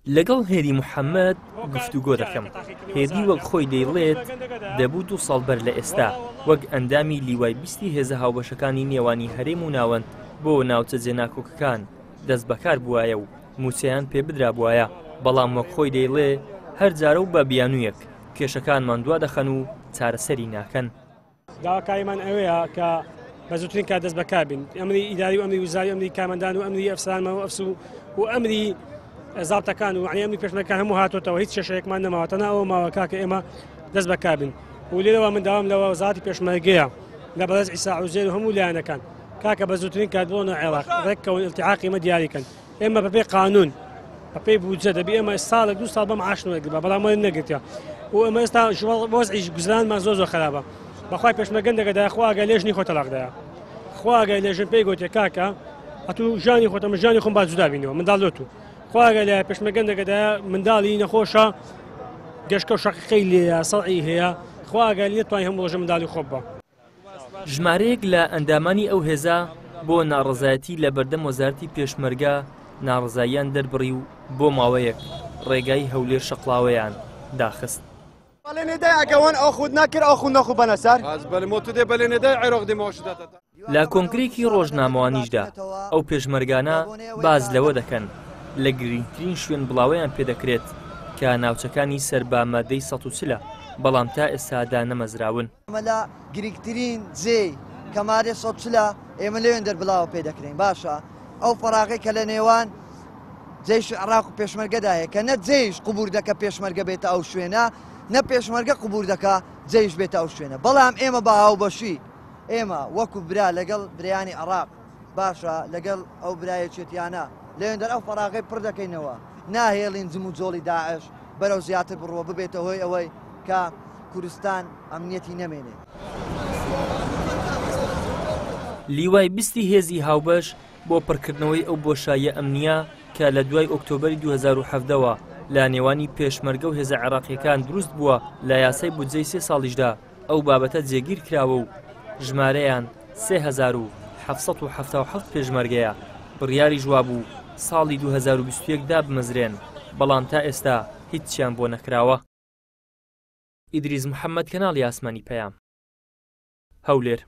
لەگەڵ هێدی محەممەد گفتوگۆ دەکەم. هێدی وەک خۆی دەیڵێت دەبوو 2 ساڵ بەر لە ئێستا وەک ئەندامی لیوای بیستی هێزە هاوبەشەکانی نێوانی هەرێم و ناوەند بۆ ناوچە جێناکۆکەکان دەست بەکار بووایە و موچەیان پێ بدرا بووایە، بەڵام وەک خۆی دەیڵێ هەر جارە و بە بیانوویەک کێشەکانمان دوا دەخەن و چارەسەری ناکەن. داواکاریمان ئەوەیە کە بە زووترین کات دەست بەکار بین، ئەمری ئیداری و ئەمری وزاری، ئەمری کارمەندان و ئەمری ئەفسرانمان و ئەفسوو و ئەمری زاڵتەکان و ئەمری پێشمەرگەکان هەموو هاتوۆتەوە، هیچ کێشەیەکمان نەماوەتە ئەوە ماوە کە ئێمە دەست بەکار بین. و لێرەوە من داوام لەوە وەزارەتی پێشمەرگەیە لە بەرز عیسا عوزێر و هەموو لایەنەکان کاکە بە زووترین کات بۆنە عێراق ڕێککەون ئیلتیحاقی ئێمە دیاریکەن. ئێمە بەپێی قانون بەپێی بودجە دەبی ئێمە ساڵێک 2 ساڵ بەم معاش وەرگرا، بەڵام وەرە نەگرتیا و ئێمە ئێستا وەزعی گوزرانمان زۆر خراپە. بەخوای پێشمەرگەن دەگەدایە خوا ئەگەر لێژنی خۆ تەلاقدایە، خوا ئەگەر لێژن پێی گوتێ کاکە ئەتوو ژانی خۆتە من ژانی خۆم با جودا بینەوە منداڵ و خوا ئەگەر لە پێشمەرگەن دەگەدایە منداڵی نەخۆشە گەشتکە و شەقیقەی لێیە سەڵعی هەیە، خوا ئەگەر لێ توانای هەموو ڕۆژە منداڵی خۆ بە. ژمارەیەک لە ئەندامانی ئەو هێزە بۆ ناڕزایەتی لە بەردەم وەزارەتی پێشمەرگە ناڕزاییان دەربڕی و بۆ ماوەیەک ڕێگای هەولێر شەقڵاوەیان داخست. لە کۆنگرێکی ڕۆژنامەوانیشدا ئەو پێشمەرگانە باز لەوە دەکەن لە گرنگترین شوێن بڵاوەیان پێدەکرێت کە ناوچەکانی سەر بە مادەی ١40 بەڵام تا ئێستادا نەمەزراون. ئەمە لە گرنگترین جێی کە مادەی ١40 ئێمە لەوێن دەربڵاوە پێدەکرین. باشە ئەو فەراغی کە لە نێوان جێیش عێراق و پێشمەرگەدایە کە نە جێیش قبول دەکە پێشمەرگە بێتە ئەو شوێنە، نە پێشمەرگە قبول دەکا جێیش بێتە ئەو شوێنە. بەڵام ئێمە بە هاوبەشی ئێمە وەکو برا لەگەڵ برایانی عێراق باشە لەگەڵ ئەو برایە چێتیانە لەوێن دەر ئەو فەراغی پڕ دەکەینەوە، ناهێڵین جم و جۆڵی داعش بەرەو زیاتر بڕوە ببێتە هۆی ئەوەی کە کوردستان ئەمنیەتی نەمێنێ. لیوای بیستی هێزی هاوبەش بۆ پڕکردنەوەی ئەو بۆشاییە ئەمنیە کە لە دوای ئۆکتۆبەری 2017ەوە لە نێوانی پێشمەرگە و هێزە عێراقیەکان دروست بووە لە یاسای بودجەی 3 ساڵیشدا ئەو بابەتە جێگیر کراوە و ژمارەیان 3777 پێشمەرگەیە. بڕیاری ژوا بوو ساڵی 2021دا بمەزرێن، بەڵام تا ئێستا هیچیان بۆ نەکراوە. ئیدریس محەممەد، کەناڵی ئاسمانی پەیام، هەولێر.